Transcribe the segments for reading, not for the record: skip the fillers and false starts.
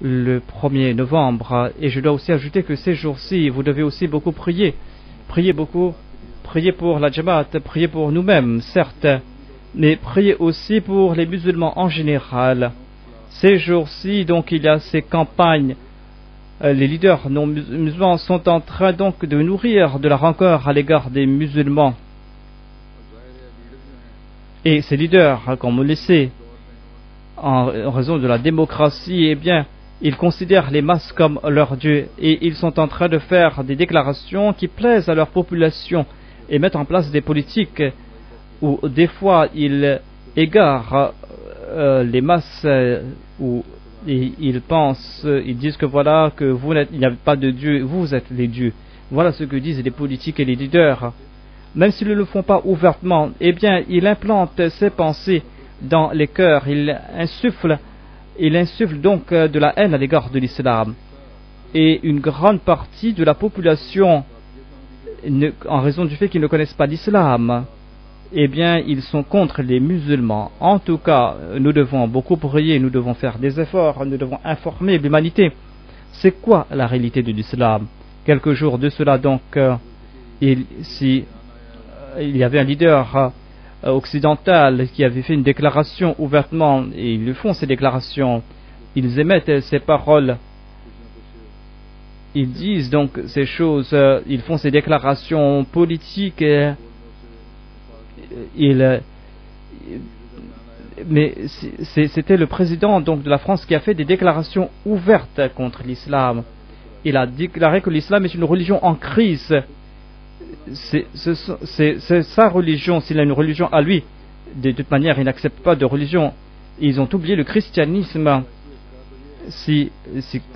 le 1er novembre. Et je dois aussi ajouter que ces jours-ci, vous devez aussi beaucoup prier. Priez beaucoup, priez pour la Jamaat, priez pour nous-mêmes, certes, mais priez aussi pour les musulmans en général. Ces jours-ci, donc, il y a ces campagnes. Les leaders non musulmans sont en train donc de nourrir de la rancœur à l'égard des musulmans. Et ces leaders, comme on le sait, en raison de la démocratie, eh bien, ils considèrent les masses comme leur Dieu et ils sont en train de faire des déclarations qui plaisent à leur population et mettre en place des politiques où des fois ils égarent les masses où ils pensent, ils disent que voilà, que il n'y a pas de Dieu, vous êtes les dieux. Voilà ce que disent les politiques et les leaders. Même s'ils ne le font pas ouvertement, eh bien, ils implantent ces pensées dans les cœurs, ils insufflent donc de la haine à l'égard de l'islam. Et une grande partie de la population, en raison du fait qu'ils ne connaissent pas l'islam, eh bien, ils sont contre les musulmans. En tout cas, nous devons beaucoup prier, nous devons faire des efforts, nous devons informer l'humanité. C'est quoi la réalité de l'islam? Quelques jours de cela, donc, il y avait un leader occidental qui avait fait une déclaration ouvertement, et ils le font ces déclarations, ils émettent ces paroles, ils disent donc ces choses, ils font ces déclarations politiques, mais c'était le président donc de la France qui a fait des déclarations ouvertes contre l'islam. Il a déclaré que l'islam est une religion en crise. C'est sa religion, s'il a une religion à lui. De toute manière, il n'accepte pas de religion. Ils ont oublié le christianisme. Si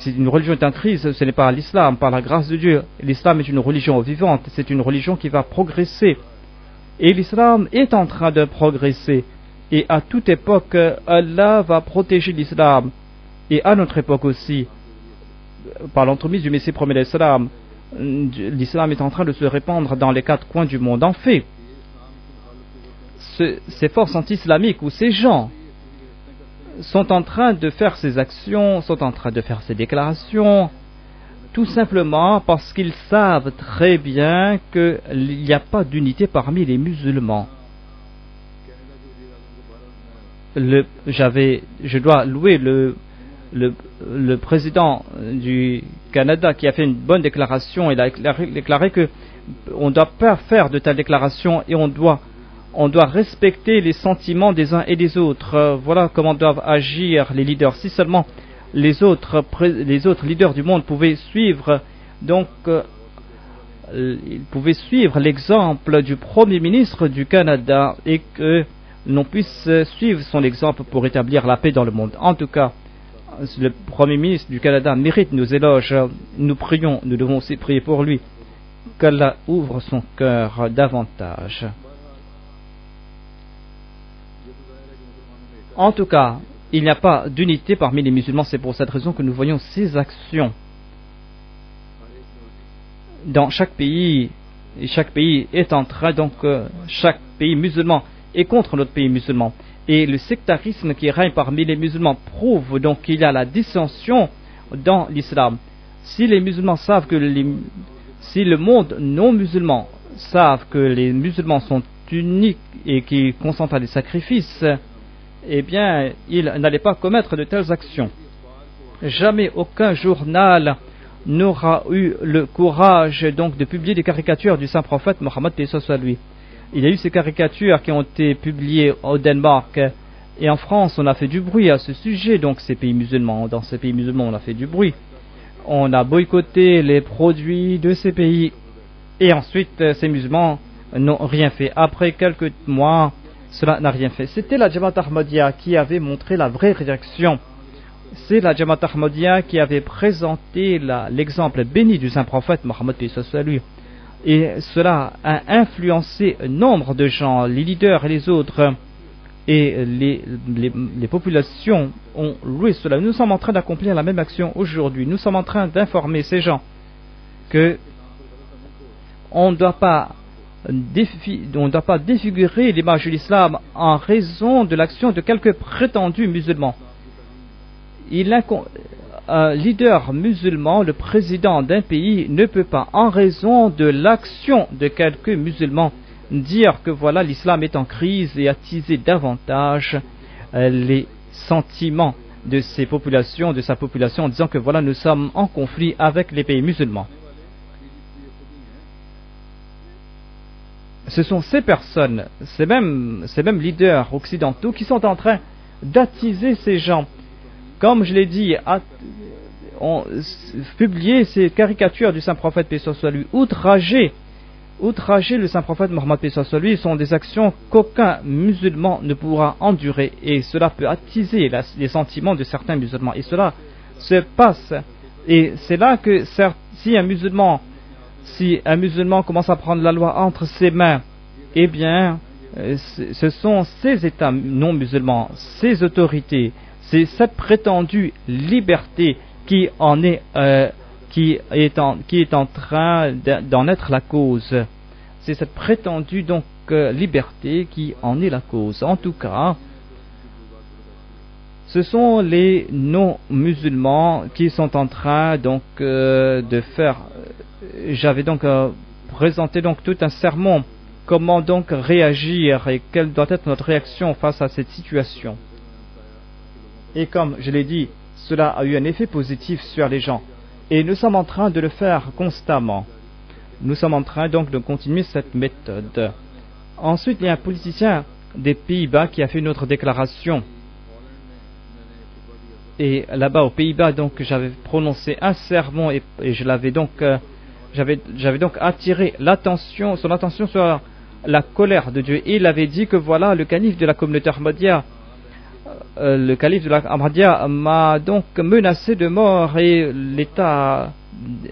une religion est en crise, ce n'est pas l'islam, par la grâce de Dieu. L'islam est une religion vivante, c'est une religion qui va progresser. Et l'islam est en train de progresser. Et à toute époque, Allah va protéger l'islam. Et à notre époque aussi, par l'entremise du Messie premier l'islam, l'islam est en train de se répandre dans les 4 coins du monde. En fait, ces forces anti-islamiques ou ces gens sont en train de faire ces actions, sont en train de faire ces déclarations, tout simplement parce qu'ils savent très bien qu'il n'y a pas d'unité parmi les musulmans. Je dois louer le président du Canada qui a fait une bonne déclaration. Il a déclaré que on ne doit pas faire de telles déclarations et on doit respecter les sentiments des uns et des autres. Voilà comment doivent agir les leaders. Si seulement les autres leaders du monde pouvaient suivre, donc ils pouvaient suivre l'exemple du Premier ministre du Canada et que l'on puisse suivre son exemple pour établir la paix dans le monde. En tout cas, le Premier ministre du Canada mérite nos éloges. Nous prions, nous devons aussi prier pour lui, qu'Allah ouvre son cœur davantage. En tout cas, il n'y a pas d'unité parmi les musulmans. C'est pour cette raison que nous voyons ces actions dans chaque pays. Et chaque pays est en train, donc, chaque pays musulman est contre notre pays musulman. Et le sectarisme qui règne parmi les musulmans prouve donc qu'il y a la dissension dans l'islam. Si les musulmans savent si le monde non musulman savent que les musulmans sont uniques et qu'ils consentent à des sacrifices, eh bien, ils n'allaient pas commettre de telles actions. Jamais aucun journal n'aura eu le courage donc de publier des caricatures du saint prophète Mohammed paix soit sur lui. Il y a eu ces caricatures qui ont été publiées au Danemark et en France. On a fait du bruit à ce sujet, donc ces pays musulmans. Dans ces pays musulmans, on a fait du bruit. On a boycotté les produits de ces pays. Et ensuite, ces musulmans n'ont rien fait. Après quelques mois, cela n'a rien fait. C'était la Jamaat Ahmadiyya qui avait montré la vraie réaction. C'est la Jamaat Ahmadiyya qui avait présenté l'exemple béni du saint prophète Mohammed paix soit sur lui. Et cela a influencé nombre de gens, les leaders et les autres, et les populations ont loué cela. Nous sommes en train d'accomplir la même action aujourd'hui. Nous sommes en train d'informer ces gens que on ne doit pas défigurer l'image de l'islam en raison de l'action de quelques prétendus musulmans. un leader musulman, le président d'un pays, ne peut pas, en raison de l'action de quelques musulmans, dire que voilà, l'islam est en crise et attiser davantage les sentiments de ses populations, de sa population, en disant que voilà, nous sommes en conflit avec les pays musulmans. Ce sont ces personnes, ces mêmes leaders occidentaux qui sont en train d'attiser ces gens. Comme je l'ai dit, publier ces caricatures du saint prophète paix soit lui, outrager le saint prophète Mohammed paix soit lui, sont des actions qu'aucun musulman ne pourra endurer, et cela peut attiser les sentiments de certains musulmans, et cela se passe. Et c'est là que si un musulman commence à prendre la loi entre ses mains, eh bien, ce sont ces États non musulmans, ces autorités, c'est cette prétendue liberté qui est en train d'en être la cause. C'est cette prétendue liberté qui en est la cause. En tout cas, ce sont les non-musulmans qui sont en train de faire. J'avais présenté tout un sermon. Comment réagir et quelle doit être notre réaction face à cette situation. Et comme je l'ai dit, cela a eu un effet positif sur les gens. Et nous sommes en train de le faire constamment. Nous sommes en train de continuer cette méthode. Ensuite, il y a un politicien des Pays-Bas qui a fait une autre déclaration. Et là-bas aux Pays-Bas, j'avais prononcé un sermon et je l'avais j'avais attiré son attention sur la colère de Dieu. Et il avait dit que voilà, le calife de la communauté Ahmadiyya, m'a menacé de mort et l'État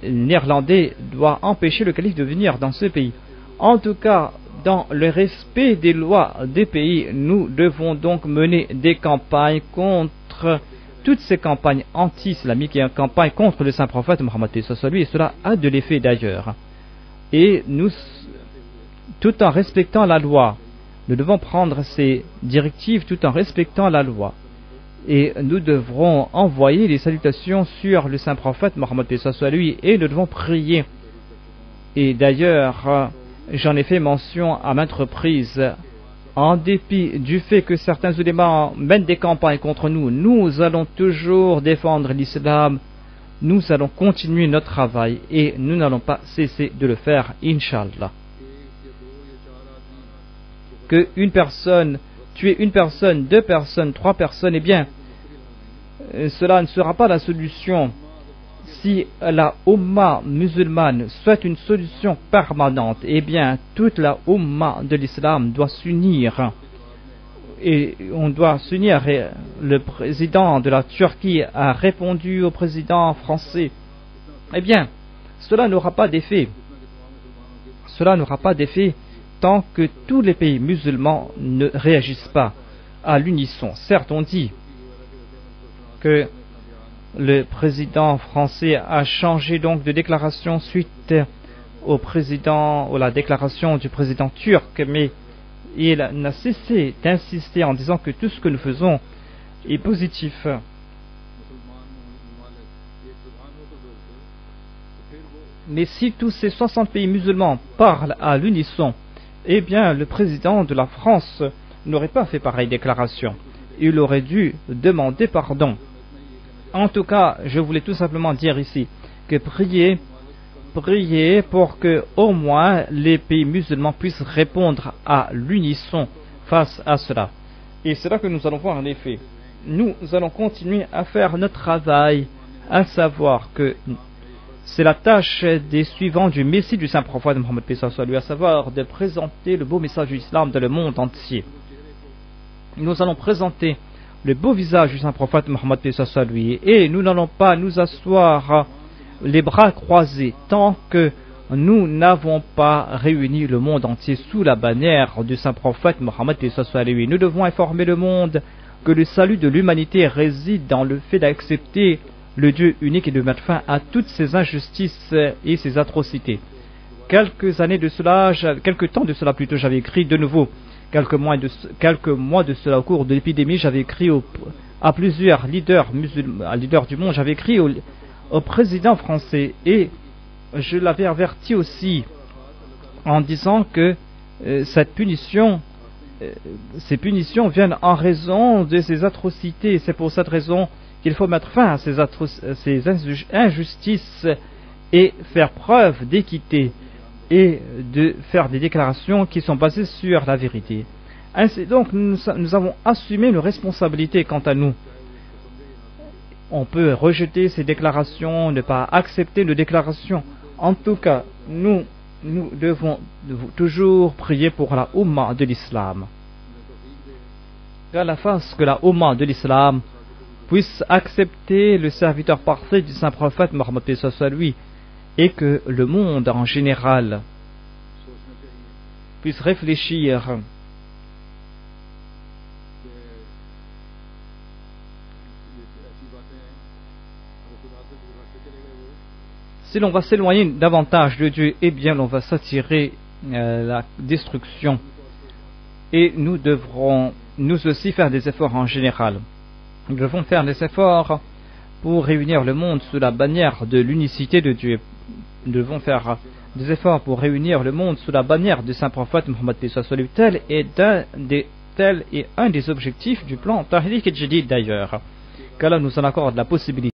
néerlandais doit empêcher le calife de venir dans ce pays. En tout cas, dans le respect des lois des pays, nous devons mener des campagnes contre toutes ces campagnes anti-islamiques et une campagne contre le saint prophète Mohammed et cela a de l'effet d'ailleurs. Et nous, tout en respectant la loi, nous devons prendre ces directives tout en respectant la loi. Et nous devrons envoyer les salutations sur le saint prophète Mohammed et nous devons prier. Et d'ailleurs, j'en ai fait mention à maintes reprises. En dépit du fait que certains ulémas mènent des campagnes contre nous, nous allons toujours défendre l'islam, nous allons continuer notre travail et nous n'allons pas cesser de le faire, Inch'Allah. Que tuer une personne, 2 personnes, 3 personnes, eh bien, cela ne sera pas la solution. Si la Ummah musulmane souhaite une solution permanente, eh bien, toute la Ummah de l'islam doit s'unir. Et on doit s'unir. Le président de la Turquie a répondu au président français. Eh bien, cela n'aura pas d'effet. Cela n'aura pas d'effet tant que tous les pays musulmans ne réagissent pas à l'unisson. Certes, on dit que le président français a changé de déclaration suite à la déclaration du président turc, mais il n'a cessé d'insister en disant que tout ce que nous faisons est positif. Mais si tous ces 60 pays musulmans parlent à l'unisson, eh bien le président de la France n'aurait pas fait pareille déclaration. Il aurait dû demander pardon. En tout cas, je voulais tout simplement dire ici que priez pour que au moins les pays musulmans puissent répondre à l'unisson face à cela. Et c'est là que nous allons voir en effet. Nous allons continuer à faire notre travail, à savoir que c'est la tâche des suivants du Messie du Saint-Prophète Mohammed à savoir de présenter le beau message de l'islam dans le monde entier. Nous allons présenter le beau visage du Saint-Prophète Mohammed et nous n'allons pas nous asseoir les bras croisés tant que nous n'avons pas réuni le monde entier sous la bannière du Saint-Prophète Mohammed. Nous devons informer le monde que le salut de l'humanité réside dans le fait d'accepter le Dieu unique et de mettre fin à toutes ces injustices et ces atrocités. Quelques temps de cela plutôt, j'avais écrit de nouveau, quelques mois de cela au cours de l'épidémie, j'avais écrit à plusieurs leaders musulmans, leaders du monde. J'avais écrit au président français et je l'avais averti aussi en disant que ces punitions viennent en raison de ces atrocités. C'est pour cette raison qu'il faut mettre fin à ces injustices et faire preuve d'équité et de faire des déclarations qui sont basées sur la vérité. Ainsi donc, nous avons assumé nos responsabilités quant à nous. On peut rejeter ces déclarations, ne pas accepter nos déclarations. En tout cas, nous devons toujours prier pour la Ummah de l'Islam. Qu'Allah fasse que la Ummah de l'Islam puisse accepter le serviteur parfait du saint prophète Mohammed lui et que le monde en général puisse réfléchir si l'on va s'éloigner davantage de Dieu, eh bien l'on va s'attirer la destruction. Et nous devrons nous aussi faire des efforts en général. Nous devons faire des efforts pour réunir le monde sous la bannière de l'unicité de Dieu. Nous devons faire des efforts pour réunir le monde sous la bannière du saint prophète Mohammed tel est un des objectifs du plan Tahrik al-Jadid d'ailleurs. Qu'Allah nous en accorde la possibilité.